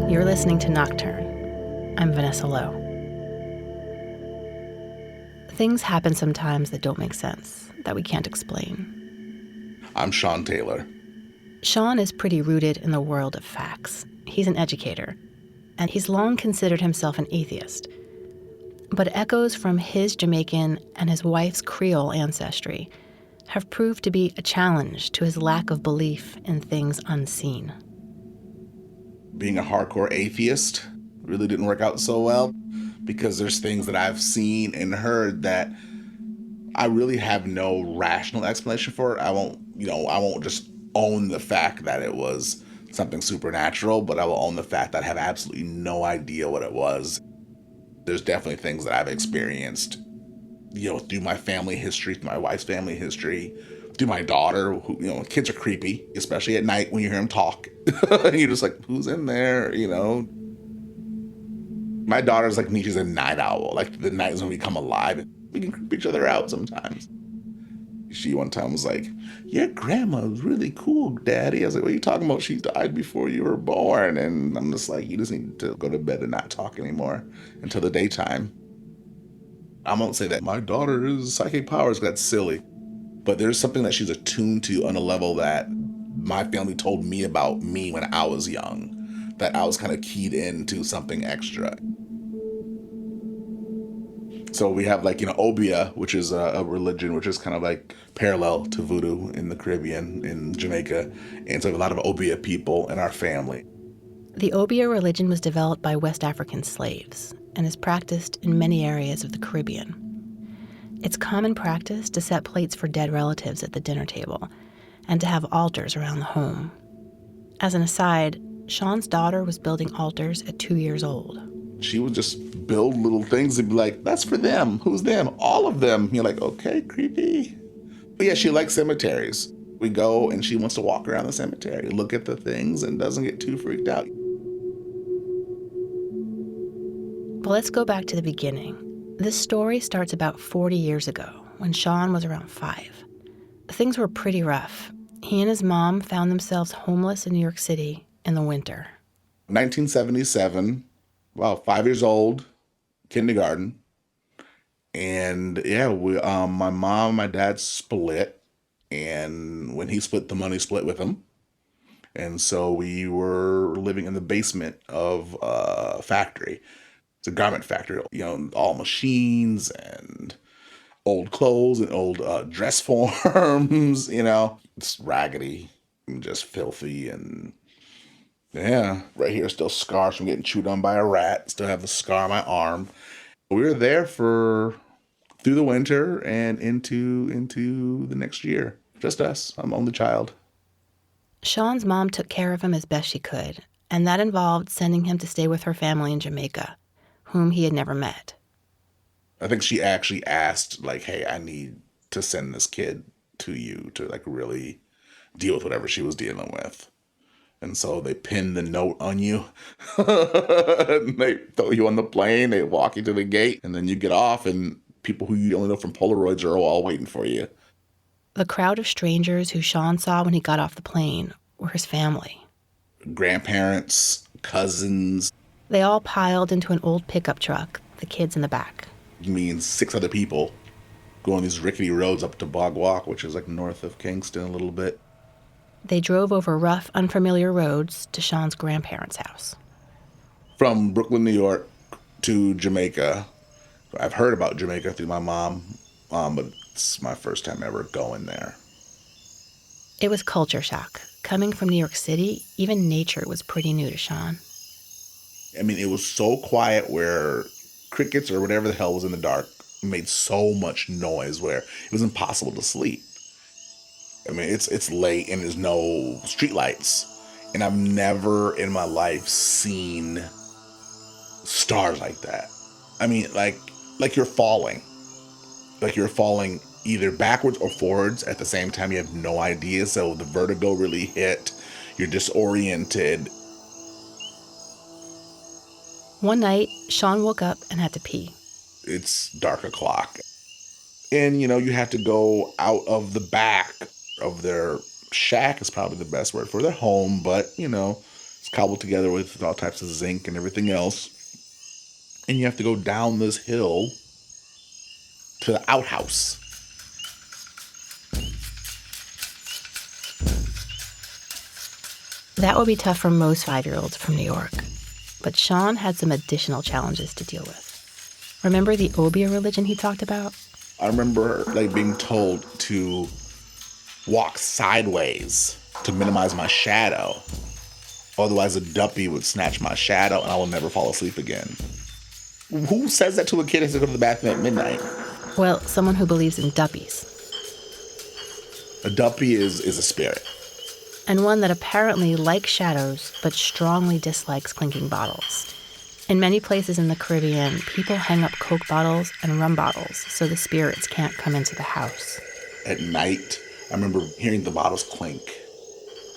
You're listening to Nocturne. I'm Vanessa Lowe. Things happen sometimes that don't make sense, that we can't explain. I'm Sean Taylor. Sean is pretty rooted in the world of facts. He's an educator, and he's long considered himself an atheist. But echoes from his Jamaican and his wife's Creole ancestry have proved to be a challenge to his lack of belief in things unseen. Being a hardcore atheist really didn't work out so well because there's things that I've seen and heard that I really have no rational explanation for it. I won't just own the fact that it was something supernatural, but I will own the fact that I have absolutely no idea what it was. There's definitely things that I've experienced, through my family history, through my wife's family history, through my daughter, who, kids are creepy, especially at night when you hear them talk. You're just like, who's in there, My daughter's like me, she's a night owl. Like the night is when we come alive and we can creep each other out sometimes. She one time was like, your grandma's really cool, Daddy. I was like, what are you talking about? She died before you were born. And I'm just like, you just need to go to bed and not talk anymore until the daytime. I won't say that my daughter's psychic powers got silly, but there's something that she's attuned to on a level that my family told me about me when I was young, that I was kind of keyed into something extra. So we have Obia, which is a religion which is kind of like parallel to voodoo in the Caribbean, in Jamaica. And so we have a lot of Obia people in our family. The Obia religion was developed by West African slaves and is practiced in many areas of the Caribbean. It's common practice to set plates for dead relatives at the dinner table and to have altars around the home. As an aside, Sean's daughter was building altars at 2 years old. She would just build little things and be like, that's for them. Who's them? All of them. You're like, okay, creepy. But yeah, she likes cemeteries. We go and she wants to walk around the cemetery, look at the things, and doesn't get too freaked out. But let's go back to the beginning. This story starts about 40 years ago, when Sean was around 5. Things were pretty rough. He and his mom found themselves homeless in New York City in the winter. 1977. Wow, 5 years old, kindergarten. And yeah, my mom and my dad split. And when he split, the money split with him. And so we were living in the basement of a factory. It's a garment factory, all machines and old clothes and old dress forms, It's raggedy and just filthy and... yeah, right here, still scars from getting chewed on by a rat. Still have the scar on my arm. We were there through the winter and into the next year. Just us. I'm only child. Sean's mom took care of him as best she could, and that involved sending him to stay with her family in Jamaica, whom he had never met. I think she actually asked, hey, I need to send this kid to you to, really deal with whatever she was dealing with. And so they pin the note on you. And they throw you on the plane. They walk you to the gate. And then you get off, and people who you only know from Polaroids are all waiting for you. The crowd of strangers who Sean saw when he got off the plane were his family. Grandparents, cousins. They all piled into an old pickup truck, the kids in the back. Me and 6 other people going these rickety roads up to Bog Walk, which is north of Kingston a little bit. They drove over rough, unfamiliar roads to Sean's grandparents' house. From Brooklyn, New York to Jamaica. I've heard about Jamaica through my mom, but it's my first time ever going there. It was culture shock. Coming from New York City, even nature was pretty new to Sean. I mean, it was so quiet where crickets or whatever the hell was in the dark made so much noise where it was impossible to sleep. I mean, it's late and there's no street lights. And I've never in my life seen stars like that. I mean, like you're falling. Like you're falling either backwards or forwards at the same time. You have no idea. So the vertigo really hit. You're disoriented. One night, Sean woke up and had to pee. it's dark o'clock. And, you have to go out of the back of their shack is probably the best word for their home, but, it's cobbled together with all types of zinc and everything else. And you have to go down this hill to the outhouse. That would be tough for most 5-year-olds from New York. But Sean had some additional challenges to deal with. Remember the Obeah religion he talked about? I remember being told to walk sideways to minimize my shadow. Otherwise, a duppy would snatch my shadow and I will never fall asleep again. Who says that to a kid as they go to the bathroom at midnight? Well, someone who believes in duppies. A duppy is a spirit. And one that apparently likes shadows but strongly dislikes clinking bottles. In many places in the Caribbean, people hang up Coke bottles and rum bottles so the spirits can't come into the house. At night, I remember hearing the bottles clink,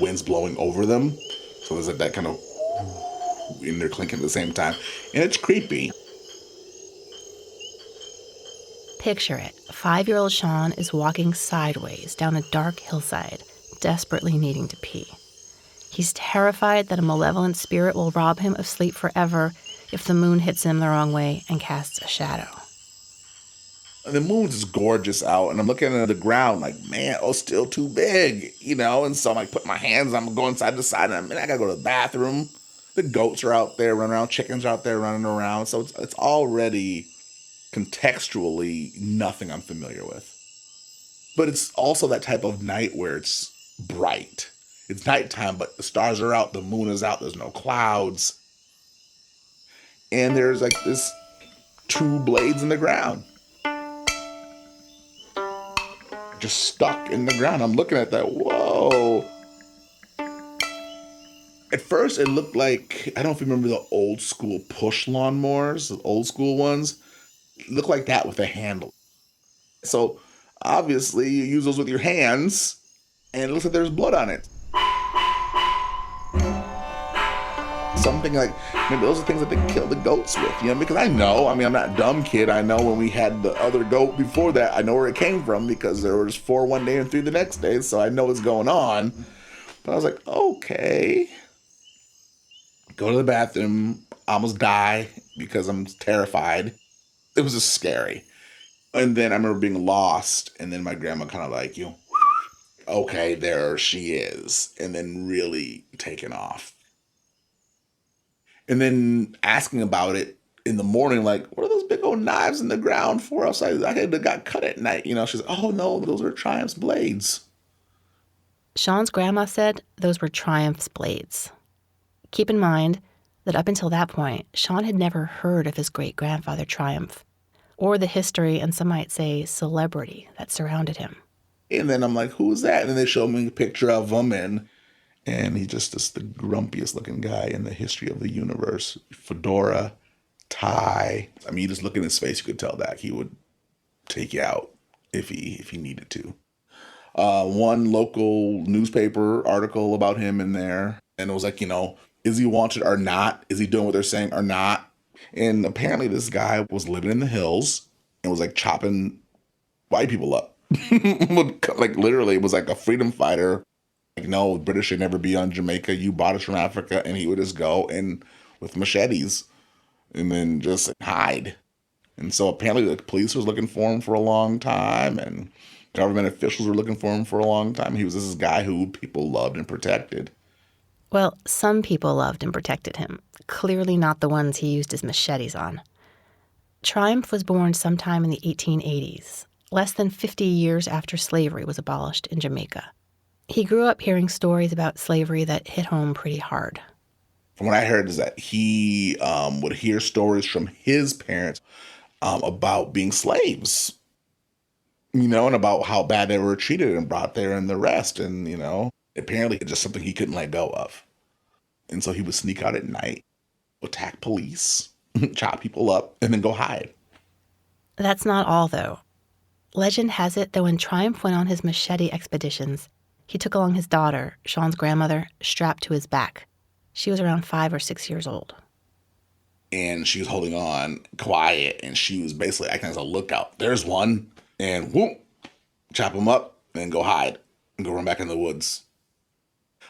winds blowing over them. So there's that kind of, and they're clinking at the same time. And it's creepy. Picture it. 5-year-old Sean is walking sideways down a dark hillside, desperately needing to pee. He's terrified that a malevolent spirit will rob him of sleep forever if the moon hits him the wrong way and casts a shadow. The moon's just gorgeous out, and I'm looking at the ground like, man, still too big, and so I'm putting my hands, I'm going side to side, and I gotta go to the bathroom. The goats are out there running around, chickens are out there running around, so it's already contextually nothing I'm familiar with. But it's also that type of night where it's bright. It's nighttime, but the stars are out, the moon is out, there's no clouds. And there's this 2 blades in the ground. Just stuck in the ground. I'm looking at that, whoa. At first it looked like, I don't know if you remember the old school push lawnmowers, the old school ones. It looked like that with a handle. So obviously you use those with your hands and it looks like there's blood on it. Something like, maybe those are things that they kill the goats with, because I know, I'm not a dumb kid. I know when we had the other goat before that, I know where it came from because there was 4 one day and 3 the next day. So I know what's going on. But I was like, okay. Go to the bathroom, almost die because I'm terrified. It was just scary. And then I remember being lost. And then my grandma kind of okay, there she is. And then really taking off. And then asking about it in the morning, what are those big old knives in the ground for? I had got cut at night. She's like, oh no, those are Triumph's blades. Sean's grandma said those were Triumph's blades. Keep in mind that up until that point, Sean had never heard of his great-grandfather Triumph, or the history and some might say celebrity that surrounded him. And then I'm like, who's that? And then they showed me a picture of him, and he's just the grumpiest looking guy in the history of the universe. Fedora, tie. You just look in his face, you could tell that he would take you out if he needed to. One local newspaper article about him in there, and it was is he wanted or not? Is he doing what they're saying or not? And apparently this guy was living in the hills and was chopping white people up. Literally, it was a freedom fighter. No, British should never be on Jamaica. You bought us from Africa. And he would just go and with machetes and then just hide. And so apparently the police was looking for him for a long time and government officials were looking for him for a long time. He was this guy who people loved and protected. Well, some people loved and protected him. Clearly not the ones he used his machetes on. Triumph was born sometime in the 1880s, less than 50 years after slavery was abolished in Jamaica. He grew up hearing stories about slavery that hit home pretty hard. From what I heard is that he would hear stories from his parents about being slaves, and about how bad they were treated and brought there and the rest. And, apparently it's just something he couldn't let go of. And so he would sneak out at night, attack police, chop people up, and then go hide. That's not all, though. Legend has it that when Triumph went on his machete expeditions, he took along his daughter, Sean's grandmother, strapped to his back. She was around 5 or 6 years old. and she was holding on quiet, and she was basically acting as a lookout. There's one, and whoop, chop him up, and go hide, and go run back in the woods.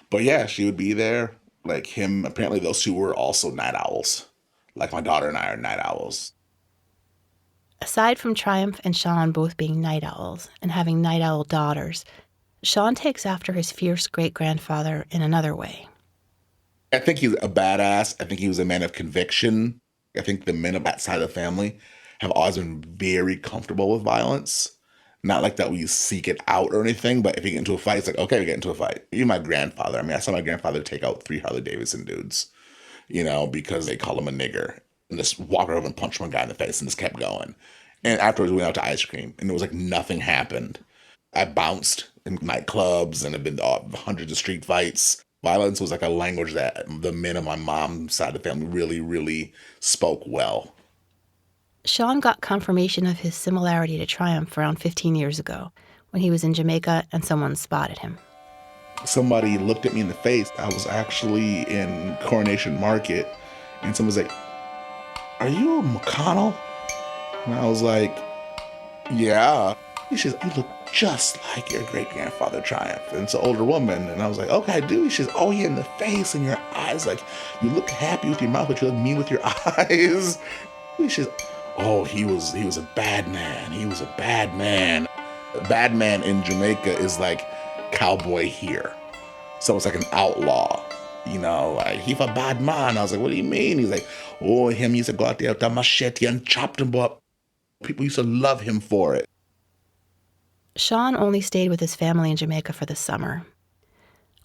But yeah, she would be there. Like him, apparently those two were also night owls. Like my daughter and I are night owls. Aside from Triumph and Sean both being night owls and having night owl daughters, Sean takes after his fierce great-grandfather in another way. I think he's a badass. I think he was a man of conviction. I think the men of that side of the family have always been very comfortable with violence. Not like that we seek it out or anything, but if you get into a fight, it's like, okay, we get into a fight. You're my grandfather. I mean, I saw my grandfather take out 3 Harley Davidson dudes, because they call him a nigger. And just walk over and punch one guy in the face and just kept going. And afterwards, we went out to ice cream, and it was like nothing happened. I bounced in nightclubs and have been to hundreds of street fights. Violence was like a language that the men of my mom's side of the family really, really spoke well. Sean got confirmation of his similarity to Triumph around 15 years ago when he was in Jamaica and someone spotted him. Somebody looked at me in the face. I was actually in Coronation Market, and someone was like, "Are you a McConnell?" And I was like, "Yeah." He says, "You look just like your great-grandfather Triumph." And it's an older woman. And I was like, "Okay, I do." He says, "Oh, yeah, in the face and your eyes. Like, you look happy with your mouth, but you look mean with your eyes." He says, "Oh, he was a bad man. He was a bad man." A bad man in Jamaica is like cowboy here. So it's like an outlaw. Like, he's a bad man. I was like, "What do you mean?" He's like, "Oh, him used to go out there with a machete and chopped him up. People used to love him for it." Sean only stayed with his family in Jamaica for the summer.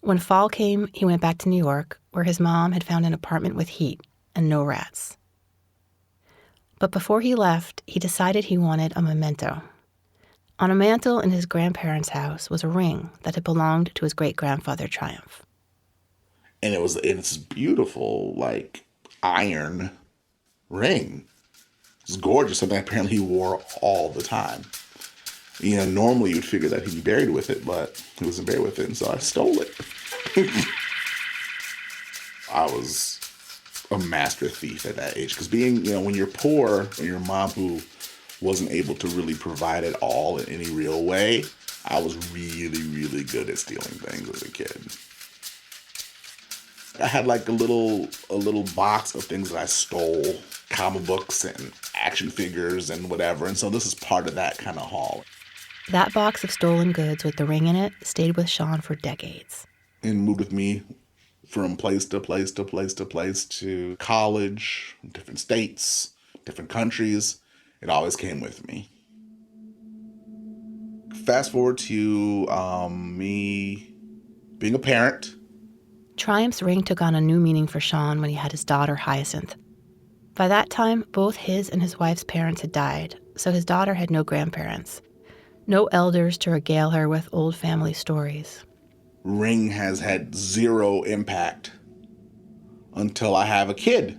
When fall came, he went back to New York, where his mom had found an apartment with heat and no rats. But before he left, he decided he wanted a memento. On a mantel in his grandparents' house was a ring that had belonged to his great-grandfather Triumph. And it's beautiful, like, iron ring. It's gorgeous, something apparently he wore all the time. Normally you'd figure that he'd be buried with it, but he wasn't buried with it, and so I stole it. I was a master thief at that age, because being, when you're poor, and your mom who wasn't able to really provide it all in any real way, I was really, really good at stealing things as a kid. I had like a little box of things that I stole, comic books and action figures and whatever, and so this is part of that kind of haul. That box of stolen goods with the ring in it stayed with Sean for decades. And moved with me from place to place to place to place to college, different states, different countries. It always came with me. Fast forward to me being a parent. Triumph's ring took on a new meaning for Sean when he had his daughter, Hyacinth. By that time, both his and his wife's parents had died, so his daughter had no grandparents. No elders to regale her with old family stories. Ring has had zero impact until I have a kid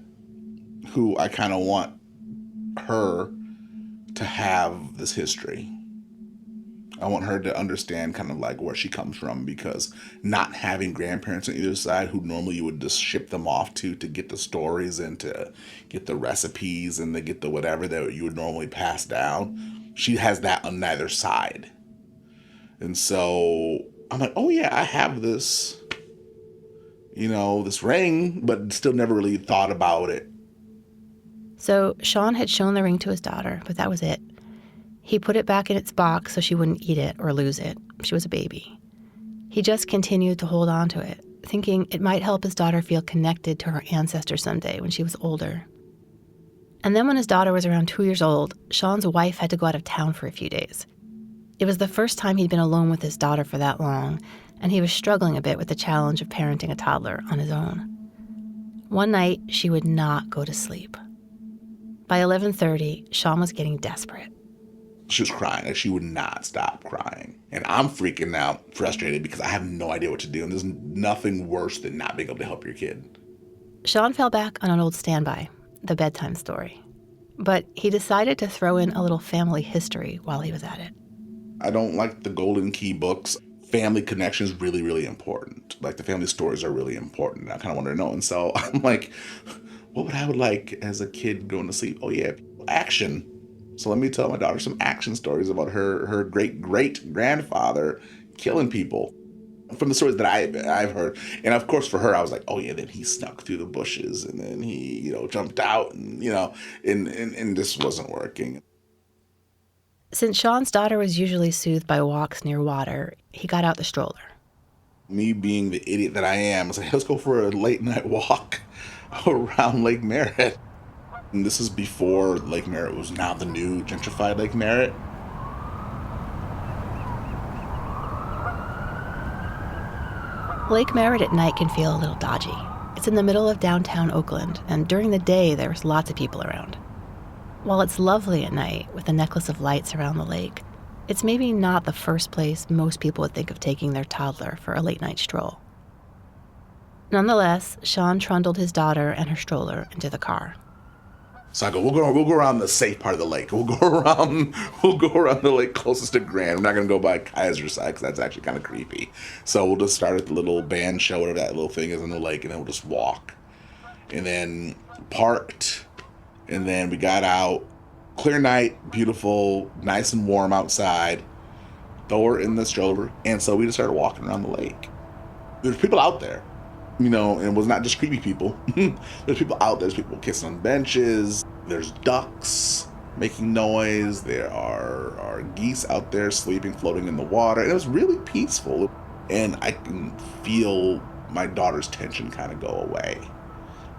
who I kind of want her to have this history. I want her to understand kind of like where she comes from, because not having grandparents on either side who normally you would just ship them off to get the stories and to get the recipes and to get the whatever that you would normally pass down, she has that on neither side. And so I'm like, oh yeah, I have this, this ring, but still never really thought about it. So Sean had shown the ring to his daughter, but that was it. He put it back in its box so she wouldn't eat it or lose it. She was a baby. He just continued to hold on to it, thinking it might help his daughter feel connected to her ancestor someday when she was older. And then when his daughter was around 2 years old, Sean's wife had to go out of town for a few days. It was the first time he'd been alone with his daughter for that long, and he was struggling a bit with the challenge of parenting a toddler on his own. One night, she would not go to sleep. By 11:30, Sean was getting desperate. She was crying, and she would not stop crying. And I'm freaking out, frustrated, because I have no idea what to do, and there's nothing worse than not being able to help your kid. Sean fell back on an old standby, the bedtime story. But he decided to throw in a little family history while he was at it. I don't like the Golden Key books. Family connection is really, really important. Like, the family stories are really important. I kind of want to know. And so I'm like, what would I would like as a kid going to sleep? Oh yeah, action. So let me tell my daughter some action stories about her great great grandfather killing people from the stories that I've heard. And of course, for her, I was like, oh yeah, then he snuck through the bushes and then he jumped out and and this wasn't working. Since Sean's daughter was usually soothed by walks near water, he got out the stroller. Me being the idiot that I am, I was like, let's go for a late night walk around Lake Merritt. And this is before Lake Merritt was now the new gentrified Lake Merritt. Lake Merritt at night can feel a little dodgy. It's in the middle of downtown Oakland, and during the day there's lots of people around. While it's lovely at night with a necklace of lights around the lake, it's maybe not the first place most people would think of taking their toddler for a late night stroll. Nonetheless, Sean trundled his daughter and her stroller into the car. So I go, we'll go around the safe part of the lake. We'll go around the lake closest to Grand. We're not gonna go by Kaiser side because that's actually kind of creepy. So we'll just start at the little band show, whatever that little thing is in the lake, and then we'll just walk. And then parked, and then we got out. Clear night, beautiful, nice and warm outside. Throw her in the stroller, and so we just started walking around the lake. There's people out there. And it was not just creepy people. There's people out there. There's people kissing on benches. There's ducks making noise. There are geese out there sleeping, floating in the water. And it was really peaceful. And I can feel my daughter's tension kind of go away.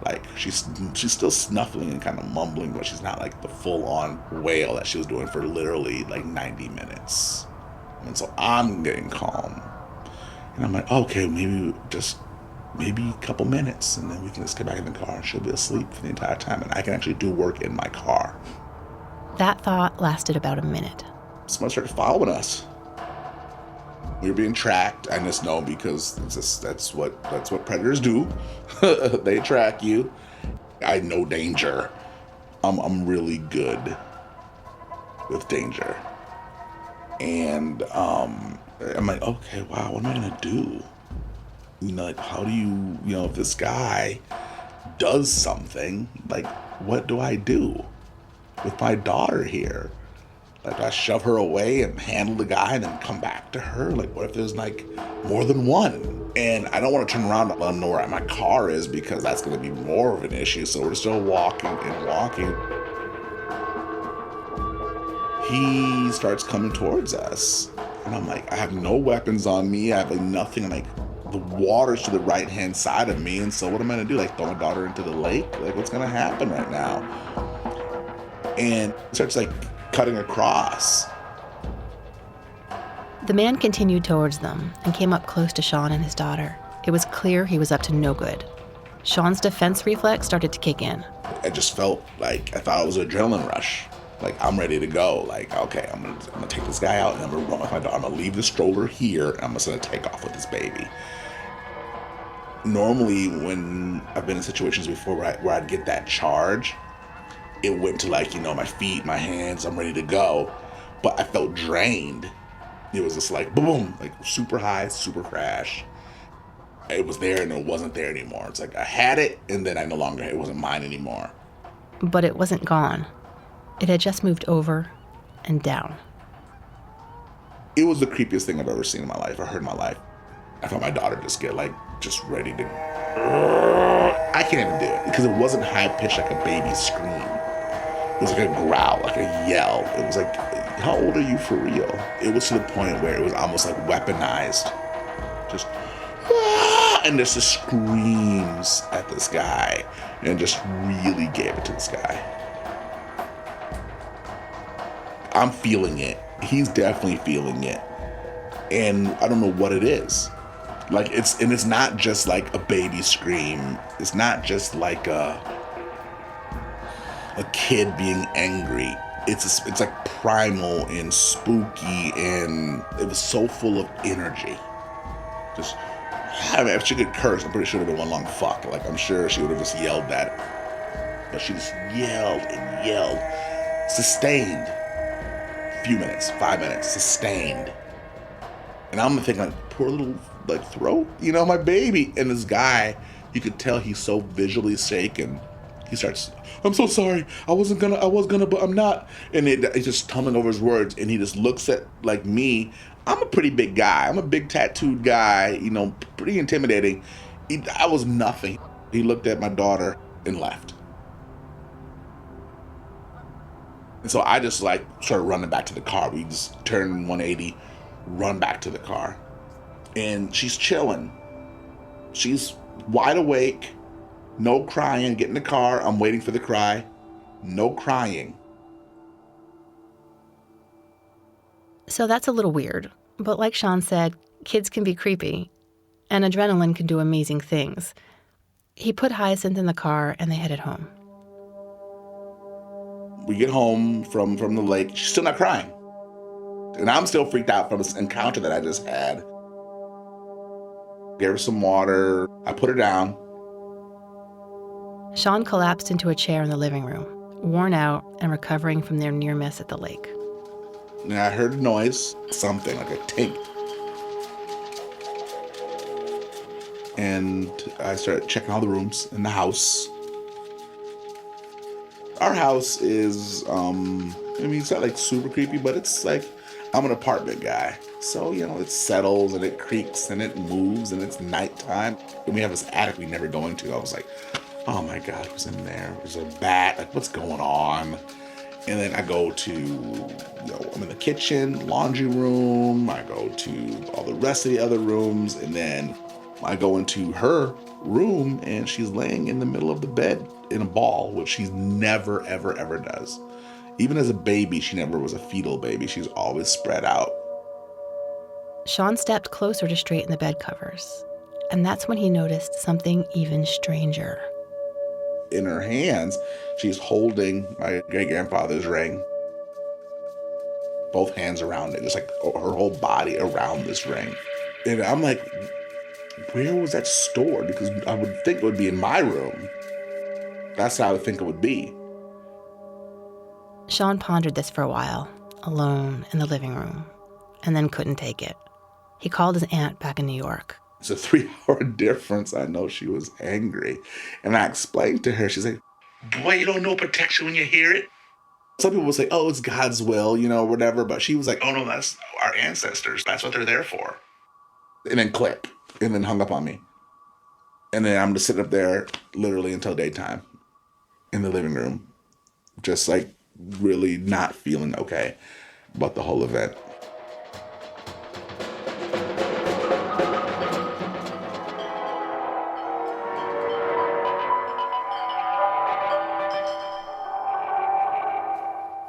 Like she's still snuffling and kind of mumbling, but she's not like the full-on wail that she was doing for literally like 90 minutes. And so I'm getting calm. And I'm like, okay, maybe a couple minutes, and then we can just get back in the car and she'll be asleep for the entire time, and I can actually do work in my car. That thought lasted about a minute. Someone started following us. We were being tracked. I just know because that's what predators do. They track you. I know danger. I'm really good with danger. And I'm like, okay, wow, what am I gonna do? Like, how do you, if this guy does something, like, what do I do with my daughter here? Like, do I shove her away and handle the guy and then come back to her? Like, what if there's, like, more than one? And I don't want to turn around and let him know where my car is because that's going to be more of an issue. So we're still walking and walking. He starts coming towards us. And I'm like, I have no weapons on me. I have, like, nothing, like, the water's to the right-hand side of me, and so what am I gonna do? Like, throw my daughter into the lake? Like, what's gonna happen right now? And it starts, like, cutting across. The man continued towards them and came up close to Sean and his daughter. It was clear he was up to no good. Sean's defense reflex started to kick in. I just felt like, I thought it was an adrenaline rush. Like, I'm ready to go. Like, okay, I'm gonna take this guy out and I'm gonna run with my daughter. I'm gonna leave the stroller here and I'm just gonna take off with this baby. Normally, when I've been in situations before where I'd get that charge, it went to like, my feet, my hands, I'm ready to go. But I felt drained. It was just like, boom, like super high, super crash. It was there and it wasn't there anymore. It's like I had it and then it wasn't mine anymore. But it wasn't gone. It had just moved over and down. It was the creepiest thing I've ever seen in my life, or heard in my life. I felt my daughter just ready to... I can't even do it, because it wasn't high-pitched like a baby scream. It was like a growl, like a yell. It was like, how old are you for real? It was to the point where it was almost like weaponized. Just... and just screams at this guy, and just really gave it to this guy. I'm feeling it. He's definitely feeling it. And I don't know what it is. Like, it's not just like a baby scream. It's not just like a kid being angry. It's like primal and spooky, and it was so full of energy. Just, if she could curse, I'm pretty sure it would have been one long fuck. Like, I'm sure she would have just yelled that. But she just yelled and yelled. Sustained. Few minutes, 5 minutes, sustained. And I'm thinking, like, poor little, like, throat, my baby. And this guy, you could tell he's so visually shaken. He starts, I'm so sorry. I was gonna, but I'm not. And he's just tumbling over his words. And he just looks at like me. I'm a pretty big guy. I'm a big tattooed guy, pretty intimidating. I was nothing. He looked at my daughter and left. And so I just like started running back to the car. We just turned 180, run back to the car. And she's chilling. She's wide awake. No crying. Get in the car. I'm waiting for the cry. No crying. So that's a little weird. But like Sean said, kids can be creepy. And adrenaline can do amazing things. He put Hyacinth in the car and they headed home. We get home from the lake. She's still not crying. And I'm still freaked out from this encounter that I just had. Gave her some water. I put her down. Sean collapsed into a chair in the living room, worn out and recovering from their near miss at the lake. And I heard a noise, something like a tink. And I started checking all the rooms in the house. Our house is, it's not like super creepy, but it's like, I'm an apartment guy. So, it settles and it creaks and it moves and it's nighttime. And we have this attic we never go into. I was like, oh my God, who's in there? There's a bat, like what's going on? And then I go to, I'm in the kitchen, laundry room. I go to all the rest of the other rooms. And then I go into her room and she's laying in the middle of the bed in a ball, which she never, ever, ever does. Even as a baby, she never was a fetal baby. She's always spread out. Sean stepped closer to straighten the bed covers. And that's when he noticed something even stranger. In her hands, she's holding my great-grandfather's ring. Both hands around it, just like her whole body around this ring. And I'm like, where was that stored? Because I would think it would be in my room. That's how I would think it would be. Sean pondered this for a while, alone in the living room, and then couldn't take it. He called his aunt back in New York. It's a 3-hour difference. I know she was angry. And I explained to her, she's like, boy, you don't know protection when you hear it. Some people will say, oh, it's God's will, whatever. But she was like, oh, no, that's our ancestors. That's what they're there for. And then click. And then hung up on me. And then I'm just sitting up there literally until daytime in the living room. Just like really not feeling okay about the whole event.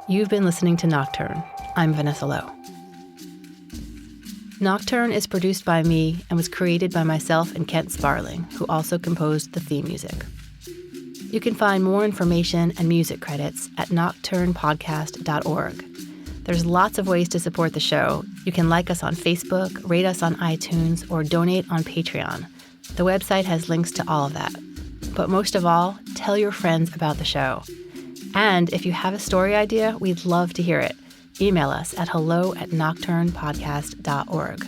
You've been listening to Nocturne. I'm Vanessa Lowe. Nocturne is produced by me and was created by myself and Kent Sparling, who also composed the theme music. You can find more information and music credits at nocturnepodcast.org. There's lots of ways to support the show. You can like us on Facebook, rate us on iTunes, or donate on Patreon. The website has links to all of that. But most of all, tell your friends about the show. And if you have a story idea, we'd love to hear it. Email us at hello@nocturnepodcast.org.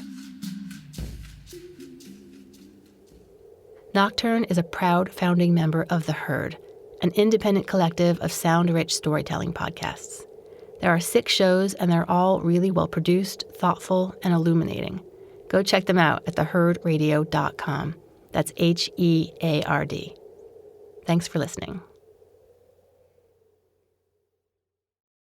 Nocturne is a proud founding member of The Herd, an independent collective of sound-rich storytelling podcasts. There are 6 shows, and they're all really well-produced, thoughtful, and illuminating. Go check them out at theherdradio.com. That's HEARD. Thanks for listening.